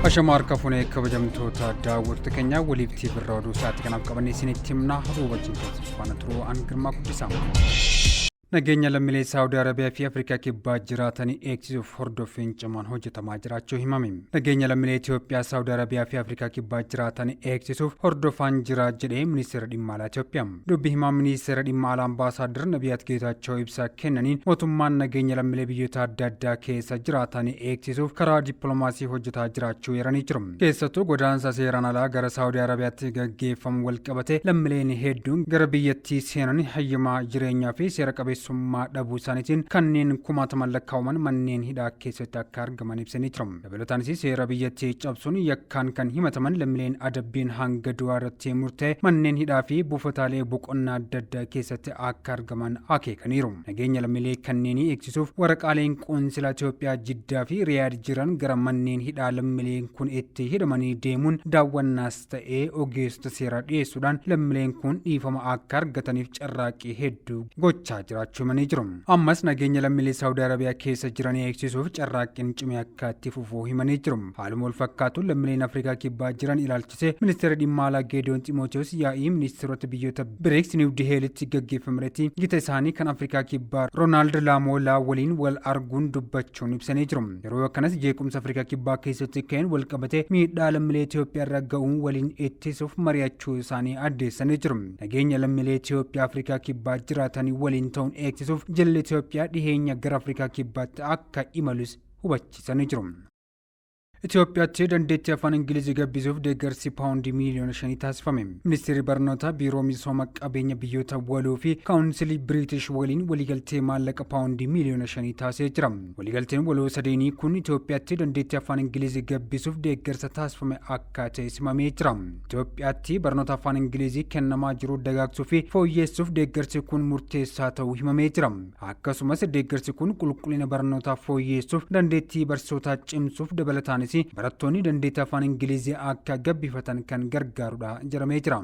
Ashamaar kafunee kabajamtoota daawwattoota keenya Waliif TV Oduu sa'aatii kanaaf qabannee isinitti himna. Oduu wajjin faana turuu an Girmaa Guddisaa. Nageenya lammiilee Saawudii Arabiyaa fi Afrikaa kibbaa jiraatanii eegsisuuf hordoffiin cimaan hojjetamaa jiraachuu himame. Nageenya lammiilee Itoophiyaa Saawudii Arabiyaa fi Afrikaa kibbaa jiraatanii eegsisuuf hordofaan jira jedhee ministeera dhimma alaa Itoophiyaa. Dubbi himaa ministeera dhimma alaa Ambaasaadder Nabiyaat Geetaachoo ibsa kennaniin mootummaan nageenya lammiilee biyyoota adda addaa keessa jiraatanii eegsisuuf karaa dippiloomaasii hojjetaa jiraachuu eeranii jiru. Keessattuu godaansa seeraan alaa gara Saawudii Arabiyaatti gaggeeffamu walqabate lammiileen hedduun gara biyyattii seenan hayyamaa jireenyaa fi seera qabeessummaa dhabuu isaaniitiin kanneen kumaataman lakkaa'aman manneen hidhaa keessatti akka argaman ibsanii jiru. Dabalataanis seera biyyattii cabsuun yakkaan kan himataman lammiileen adabbiin hanga du'aa irratti murtaa'e manneen hidhaa fi buufataalee boqonnaa adda addaa keessatti akka argaman akeekaniiru. Nageenya lammiilee kanneenii eegsisuuf waraqaaleen qoonsila Itoophiyaa Jiddaa fi Riyaad jiran gara manneen hidhaa lammiileen kun itti hidhamanii deemuun daawwannaas ta'ee ogeessota seeraa dhiyeessuudhaan lammiileen kun dhiifama akka argataniif carraaqqii hedduu gochaa jiraachuu himanii jiru. Ammas nageenya lammiilee Saawudii Arabiyaa keessa jiranii eegsisuuf carraaqqiin cimee akka itti fufuu himanii jiru. Haaluma wal fakkaatuun lammiileen Afrikaa kibbaa jiran ilaalchisee ministeera dhimma alaa Geediyoon Ximootewoos yaa'ii ministeerota biyyoota BRICS Niw Diheelitti gaggeeffametti gita isaanii kan Afrikaa kibbaa Roonaald Laamoolaa waliin wal arguun dubbachuun ibsanii jiru. Yeroo akkanas jeequmsa Afrikaa kibbaa keessatti ka'een wal qabatee miidhaa lammiilee Itoophiyaa irra ga'uun waliin ittisuuf mari'achuu isaanii addeessanii jiru. Nageenya lammiilee Itoophiyaa Afrikaa kibbaa jiraatanii waliin ta'uun eegsisuuf jilli Itoophiyaa dhiheenya gara Afrikaa kibbaatti akka imalus hubachiisanii jiru. Itoophiyaatti dandeettii afaan Ingilizii gabbisuuf deeggarsi paawundii miliyoona 5 taasifame. Ministeerri barnootaa biiroo misooma qabeenya biyyoota waloo fi kaawunsilii Biriitish waliin waliigaltee maallaqa paawundii miliyoona 5 taasisee jira. Waliigalteen waloo sadeenii kun Itoophiyaatti dandeettii afaan Ingilizii gabbisuuf deeggarsa taasifame akka ta'e simamee jira. Itoophiyaatti barnoota afaan Ingilizii kennamaa jiru dagaagsuu fi fooyyessuuf deeggarsi kun murteessaa ta'uu himamee jira. Akkasumas deeggarsi kun qulqullina barnootaa fooyyessuuf dandeettii barsiisotaa cimsuuf dabalataan barattoonni dandeettii afaan Ingilizii akka gabbifatan kan gargaarudha jedhamee jira.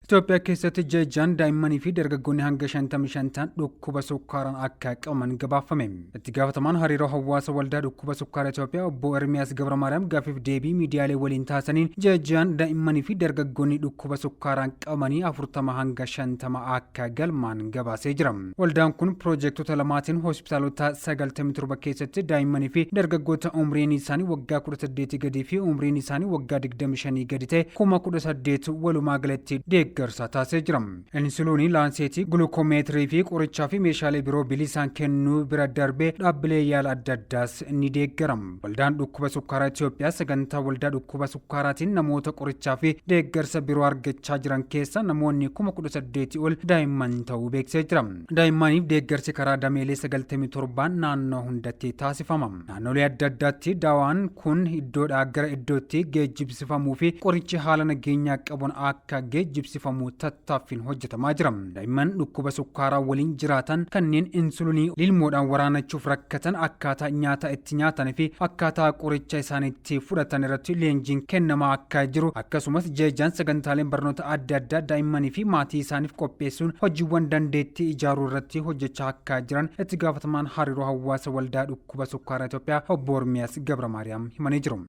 Itoophiyaa keessatti jajjaan daa'immanii fi dargaggoonni hanga 55 ta'an dhukkuba sukkaaraan akka qabaman gabaafame. Itti gaafatamaan hariiroo hawaasa waldaa dhukkuba sukkaaraa Itoophiyaa obbo Ermiyaas Gabramaariyaam gaafiif deebii miidiyaalee waliin taasisaniin jajjaan daa'immanii fi dargaggoonni dhukkuba sukkaaraan qabamanii 40 hanga 50 akka galmaan gabaasee jira. Waldaan kun piroojektota lamaatiin hospitaalota 97 keessatti daa'immanii fi dargaggoota umriin isaanii waggaa 18 gadii fi umriin isaanii waggaa 25 gadi ta'e 18,000 walumaa galatti deeggarsa taasisee jira. Insuliinii, laanseetii, gulukoomeetirii fi qorichaa fi meeshaalee biroo bilisaan kennuu bira darbee dhaabbilee yaala adda addaas ni deeggara. Waldaan dhukkuba sukkaaraa Itoophiyaa sagantaa waldaa dhukkuba sukkaaraatiin namoota qorichaa fi deeggarsa biroo argachaa jiran keessa namoonni 18,000 ol daa'imman ta'uu beeksisee jira. Daa'immaniif deeggarsi karaa dameelee 97 naannoo hundatti taasifama. Naannolee adda addaatti daawaan kun iddoodhaa gara iddootti geejjibsifamuu fi qorichi haala nageenyaa qabuun akka geejjibsifamuu tattaaffiin hojjetamaa jira. Daa'imman dhukkuba sukkaaraa waliin jiraatan kanneen insuliinii lilmoodhaan waraanachuuf rakkatan akkaataa nyaata itti nyaatanii fi akkaataa qoricha isaaniitti fudhatan irratti leenjiin kennamaa akka jiru akkasumas jajjaan sagantaaleen barnoota adda addaa daa'immanii fi maatii isaaniif qopheessuun hojiiwwan dandeettii ijaaruu irratti hojjechaa akka jiran itti gaafatamaan hariiroo hawaasa waldaa dhukkuba sukkaaraa Itoophiyaa obbo Ermiyaas Gabramaariyaam himanii jiru.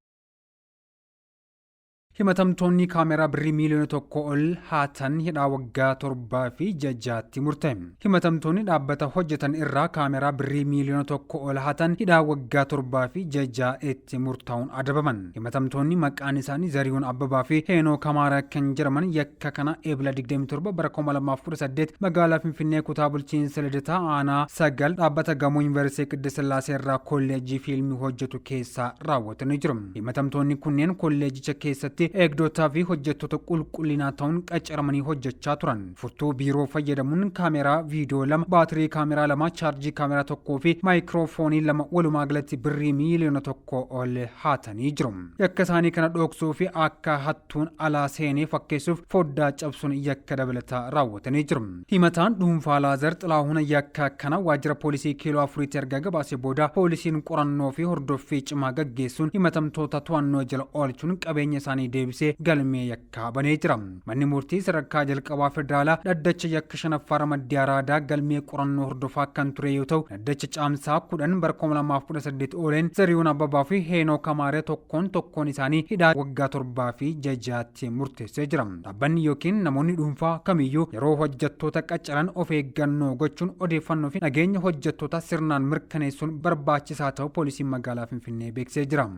Himatamtoonni kaameraa birrii miliyoona 1 ol haatan hidhaa waggaa 7 fi 6tti murtaa'e. Himatamtoonni dhaabbata hojjetan irraa kaameraa birrii miliyoona 1 ol haatan hidhaa waggaa 7 fi 6tti murtaa'uun adabaman. Himatamtoonni maqaan isaanii Zarihuun Abbabaa fi Heenoo Kamaaraa kan jedhaman yakka kana eebila 27 bara 2018 magaalaa Finfinnee kutaa bulchiinsa Lidataa aanaa 9 dhaabbata gamoo Yuunivarsiitii Qiddis Sillaasee irraa kolleejjii fiilmii hojjetu keessaa raawwatanii jiru. Himatamtoonni kunneen kolleejicha keessatti eegdotaa fi hojjettoota qulqullinaa ta'uun qacaramanii hojjechaa turan. Furtuu biiroo fayyadamuun kaameraa viidiyoo 2, baatirii kaameraa 2, chaarjii kaameraa 1 fi maayikiroofoonii 2 walumaa galatti birrii miliyoona 1 ol haatanii jiru. Yakka isaanii kana dhoksuu fi akka hattuun alaa seenee fakkeessuuf foddaa cabsuun yakka dabalataa raawwatanii jiru. Himataan dhuunfaa Laazer Xilaahuun yakka kana waajjira poolisii kiiloo 4tti erga gabaasee booda poolisiin qorannoo fi hordoffii cimaa gaggeessuun himatamtoota to'annoo jala oolchuun qabeenya isaanii deebisee galmee yakkaa banee jira. Manni murtii sadarkaa jalqabaa federaalaa dhaddacha yakka shanaffaa ramaddii araadaa galmee qorannoo hordofaa kan ture yoo ta'u dhaddacha caamsaa 10 bara 2018 ooleen Zarihuun Abbabaa fi Heenok Amaaree tokkoon isaanii hidhaa waggaa 7 fi 6 murteessee jira. Dhaabbanni yookiin namoonni dhuunfaa kamiyyuu yeroo hojjettoota qacaran of eeggannoo gochuun odeeffannoo fi nageenya hojjettoota sirnaan mirkaneessuun barbaachisaa ta'uu poolisiin magaalaa Finfinnee beeksisee jira.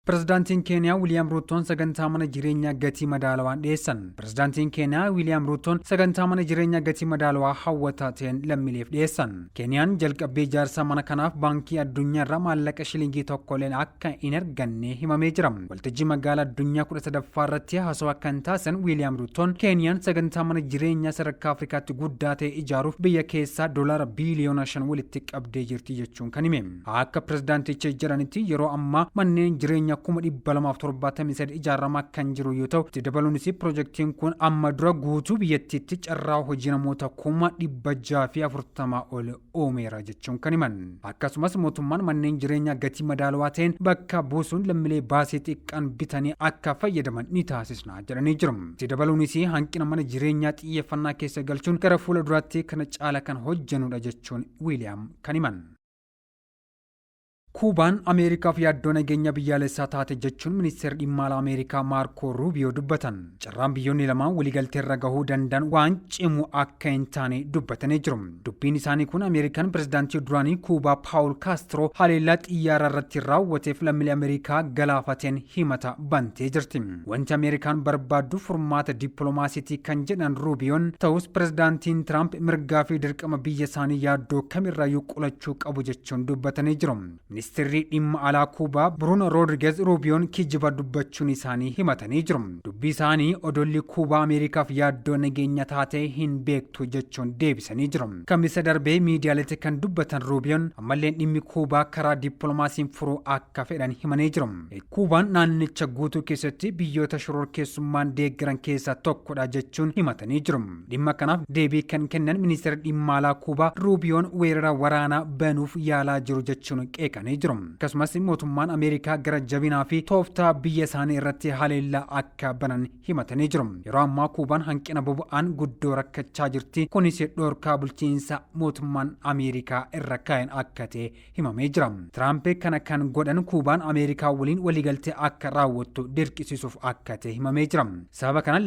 Pirezidaantiin Keeniyaa Wiiliyaam Ruutoon sagantaa mana jireenyaa gatii madaalawaan dhiyeessan. Pirezidaantiin Keeniyaa Wiiliyaam Ruutoon sagantaa mana jireenyaa gatii madaalawaa hawwataa ta'een lammiileef dhiyeessan. Keeniyaan jalqabbii ijaarsa mana kanaaf baankii addunyaa irraa maallaqa shilingii tokkolleen akka hin arganne himamee jira. Waltajjii magaalaa addunyaa 17ffaa irratti haasawaa kan taasisan Wiiliyaam Ruutoon Keeniyaan sagantaa mana jireenyaa sadarkaa Afrikaatti guddaa ta'e ijaaruuf biyya keessaa doolaara biliyoona 5 walitti qabdee jirti jechuun kan hime. Akka pirezidaantichi jedhanitti yeroo ammaa manneen jireenyaa 273 ijaaramaa kan jiru yoo ta'u itti dabaluunis piroojeektiin kun amma dura guutuu biyyattiitti carraa hojii namoota 640 ol uumeera jechuun kan himan. Akkasumas mootummaan manneen jireenyaa gatii madaalawaa ta'een bakka buusuun lammiilee baasii xiqqaan bitanii akka fayyadaman ni taasisna jedhanii jiru. Itti dabaluunis hanqina mana jireenyaa xiyyeeffannaa keessa galchuun gara fuula duraatti kana caala kan hojjennudha jechuun Wiiliyaam kan himan. Kubaan Ameerikaaf yaaddoo nageenya biyyaalessaa taate jechuun ministeerri dhimma alaa Ameerikaa Maarko Ruubiyoo dubbatan. Carraan biyyoonni lamaan waliigaltee irra gahuu danda'an waan cimu akka hin taane dubbatanii jiru. Dubbiin isaanii kun Ameerikaan pirezidaantii duraanii Kubaa Paawul Kaastro haleellaa xiyyaara irratti raawwateef lammiilee Ameerikaa galaafateen himata bantee jirti. Wanti Ameerikaan barbaaddu furmaata dippiloomaasiitii kan jedhan Ruubiyoon ta'us pirezidaantiin Tiraamp mirgaa fi dirqama biyya isaanii yaaddoo kamirraayyuu qolachuu qabu jechuun dubbatanii jiru. Ministeerri dhimma alaa Kubaa Bruno Rodriguez Ruubiyoon kijiba dubbachuun isaanii himatanii jiru. Dubbii isaanii odolli Kubaa Ameerikaaf yaaddoo nageenya taatee hin beektu jechuun deebisanii jiru. Kamisa darbee miidiyaaleetti kan dubbatan Ruubiyoon ammallee dhimmi Kubaa karaa dippiloomaasiin furuu akka fedhan himanii jiru. Kubaan naannicha guutuu keessatti biyyoota shororkeessummaan deeggaran keessaa tokkodha jechuun himatanii jiru. Dhimma kanaaf deebii kan kennan ministeerri dhimma alaa Kubaa Ruubiyoon weerara waraanaa banuuf yaalaa jiru jechuun qeeqanii jiru. Akkasumas mootummaan Ameerikaa gara jabinaa fi tooftaa biyya isaanii irratti haleellaa akka banan himatanii jiru. Yeroo ammaa Kubaan hanqina boba'aan guddoo rakkachaa jirti. Kunis dhorkaa bulchiinsa mootummaan Ameerikaa irra kaa'een akka ta'e himamee jira. Tiraamp kana kan godhan Kubaan Ameerikaa waliin waliigaltee akka raawwattu dirqisiisuuf akka ta'e himamee jira. Sababa kanaan